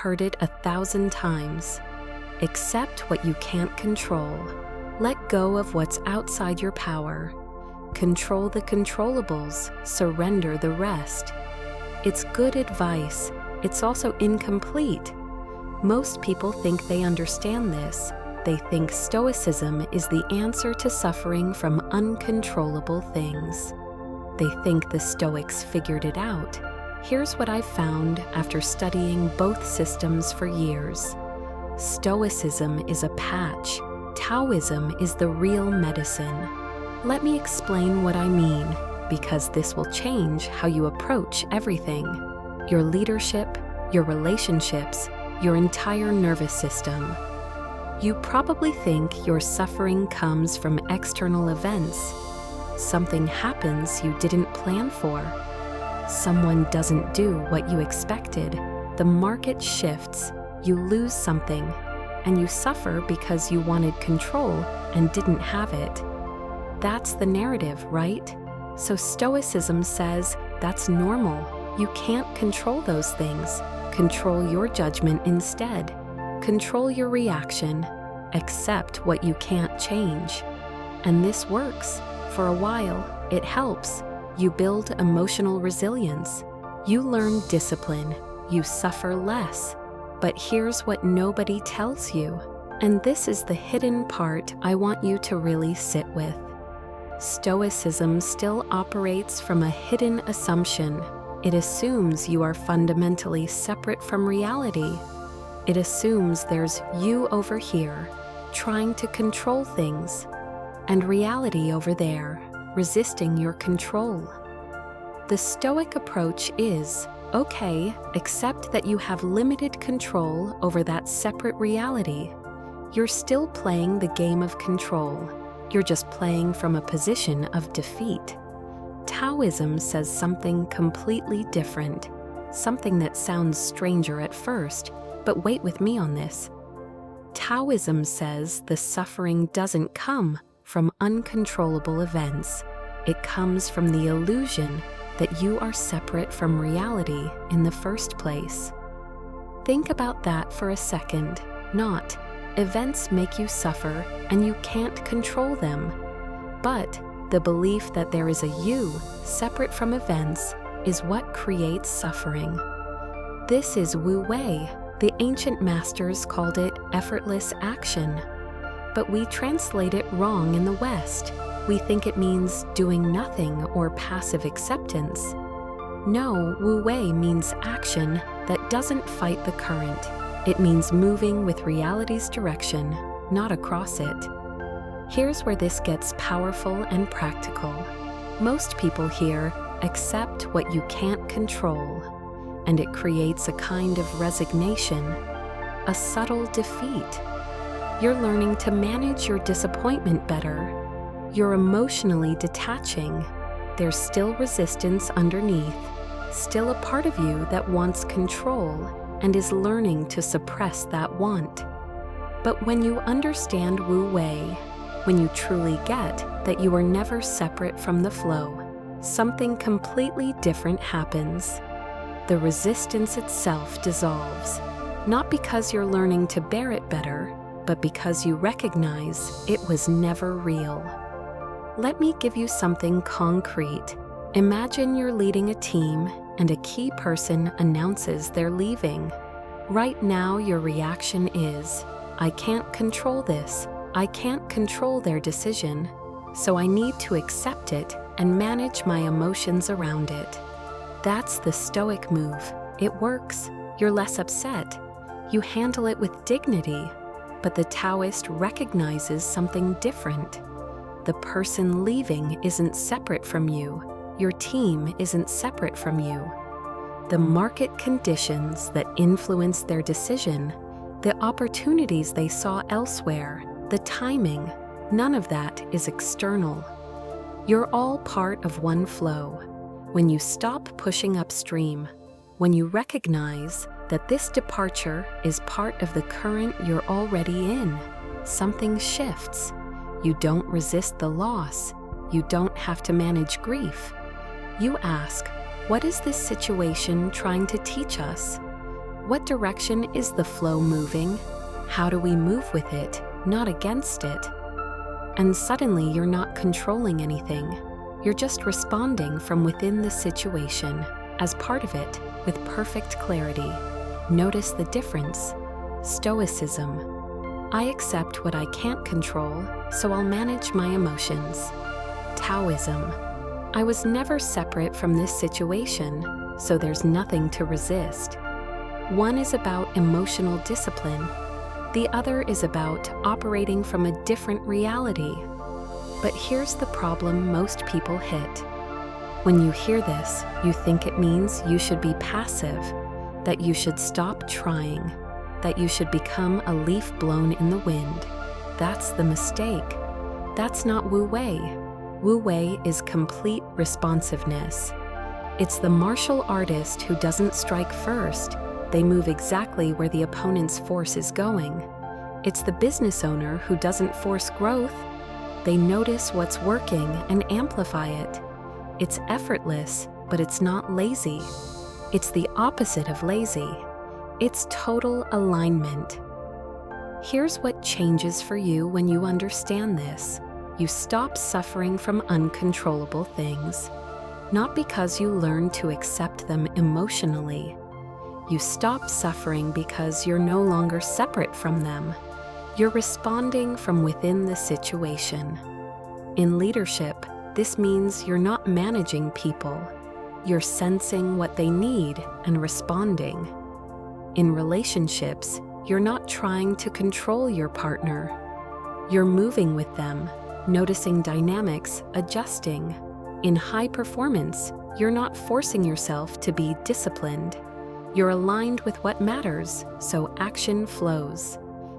heard it 1,000 times. Accept what you can't control. Let go of what's outside your power. Control the controllables, surrender the rest. It's good advice. It's also incomplete. Most people think they understand this. They think Stoicism is the answer to suffering from uncontrollable things. They think the Stoics figured it out. Here's what I've found after studying both systems for years. Stoicism is a patch. Taoism is the real medicine. Let me explain what I mean, because this will change how you approach everything. Your leadership, your relationships, your entire nervous system. You probably think your suffering comes from external events. Something happens you didn't plan for. Someone doesn't do what you expected. The market shifts, you lose something, and you suffer because you wanted control and didn't have it. That's the narrative, right? So Stoicism says that's normal. You can't control those things. Control your judgment instead. Control your reaction. Accept what you can't change. And this works. For a while, it helps. You build emotional resilience. You learn discipline. You suffer less. But here's what nobody tells you. And this is the hidden part I want you to really sit with. Stoicism still operates from a hidden assumption. It assumes you are fundamentally separate from reality. It assumes there's you over here, trying to control things, and reality over there, resisting your control. The Stoic approach is, okay, accept that you have limited control over that separate reality. You're still playing the game of control. You're just playing from a position of defeat. Taoism says something completely different, something that sounds stranger at first, but wait with me on this. Taoism says the suffering doesn't come from uncontrollable events. It comes from the illusion that you are separate from reality in the first place. Think about that for a second. Not, events make you suffer and you can't control them, but the belief that there is a you separate from events is what creates suffering. This is Wu Wei. The ancient masters called it effortless action. But we translate it wrong in the West. We think it means doing nothing or passive acceptance. No, Wu Wei means action that doesn't fight the current. It means moving with reality's direction, not across it. Here's where this gets powerful and practical. Most people here accept what you can't control, and it creates a kind of resignation, a subtle defeat. You're learning to manage your disappointment better. You're emotionally detaching. There's still resistance underneath, still a part of you that wants control and is learning to suppress that want. But when you understand Wu Wei, when you truly get that you are never separate from the flow, something completely different happens. The resistance itself dissolves, not because you're learning to bear it better, but because you recognize it was never real. Let me give you something concrete. Imagine you're leading a team and a key person announces they're leaving. Right now, your reaction is, I can't control this. I can't control their decision, so I need to accept it and manage my emotions around it. That's the Stoic move. It works. You're less upset. You handle it with dignity. But the Taoist recognizes something different. The person leaving isn't separate from you. Your team isn't separate from you. The market conditions that influence their decision, the opportunities they saw elsewhere, the timing, none of that is external. You're all part of one flow. When you stop pushing upstream, when you recognize that this departure is part of the current you're already in, something shifts. You don't resist the loss. You don't have to manage grief. You ask, what is this situation trying to teach us? What direction is the flow moving? How do we move with it, not against it? And suddenly you're not controlling anything. You're just responding from within the situation, as part of it, with perfect clarity. Notice the difference. Stoicism. I accept what I can't control, so I'll manage my emotions. Taoism. I was never separate from this situation, so there's nothing to resist. One is about emotional discipline. The other is about operating from a different reality. But here's the problem most people hit. When you hear this, you think it means you should be passive, that you should stop trying, that you should become a leaf blown in the wind. That's the mistake. That's not Wu Wei. Wu Wei is complete responsiveness. It's the martial artist who doesn't strike first. They move exactly where the opponent's force is going. It's the business owner who doesn't force growth. They notice what's working and amplify it. It's effortless, but it's not lazy. It's the opposite of lazy. It's total alignment. Here's what changes for you when you understand this. You stop suffering from uncontrollable things, not because you learn to accept them emotionally. You stop suffering because you're no longer separate from them. You're responding from within the situation. In leadership, this means you're not managing people. You're sensing what they need and responding. In relationships, you're not trying to control your partner. You're moving with them, noticing dynamics, adjusting. In high performance, you're not forcing yourself to be disciplined. You're aligned with what matters, so action flows.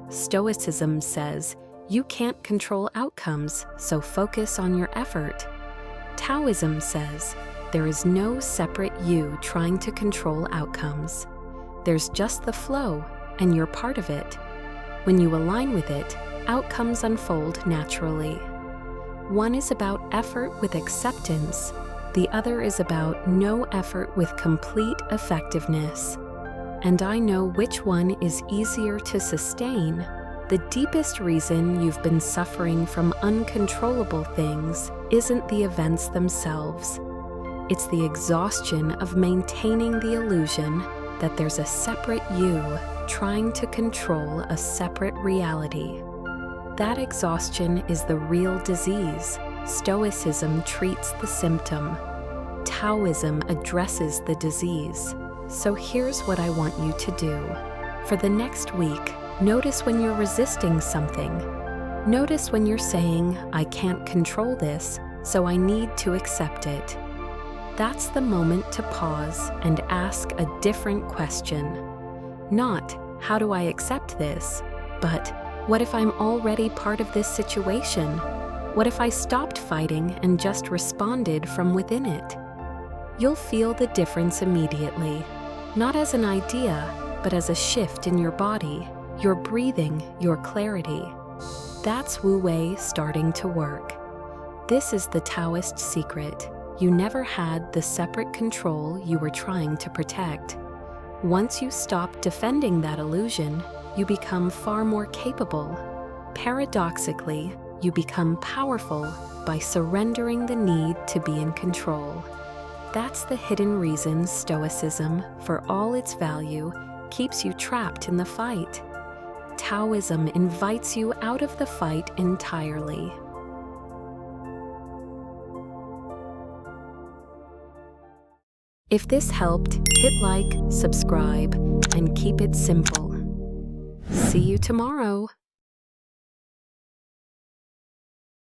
Stoicism says, you can't control outcomes, so focus on your effort. Taoism says, there is no separate you trying to control outcomes. There's just the flow, and you're part of it. When you align with it, outcomes unfold naturally. One is about effort with acceptance. The other is about no effort with complete effectiveness. And I know which one is easier to sustain. The deepest reason you've been suffering from uncontrollable things isn't the events themselves. It's the exhaustion of maintaining the illusion that there's a separate you trying to control a separate reality. That exhaustion is the real disease. Stoicism treats the symptom. Taoism addresses the disease. So here's what I want you to do. For the next week, notice when you're resisting something. Notice when you're saying, I can't control this, so I need to accept it. That's the moment to pause and ask a different question. Not, how do I accept this? But, what if I'm already part of this situation? What if I stopped fighting and just responded from within it? You'll feel the difference immediately, not as an idea, but as a shift in your body, your breathing, your clarity. That's Wu Wei starting to work. This is the Taoist secret. You never had the separate control you were trying to protect. Once you stop defending that illusion, you become far more capable. Paradoxically, you become powerful by surrendering the need to be in control. That's the hidden reason Stoicism, for all its value, keeps you trapped in the fight. Taoism invites you out of the fight entirely. If this helped, hit like, subscribe, and keep it simple. See you tomorrow.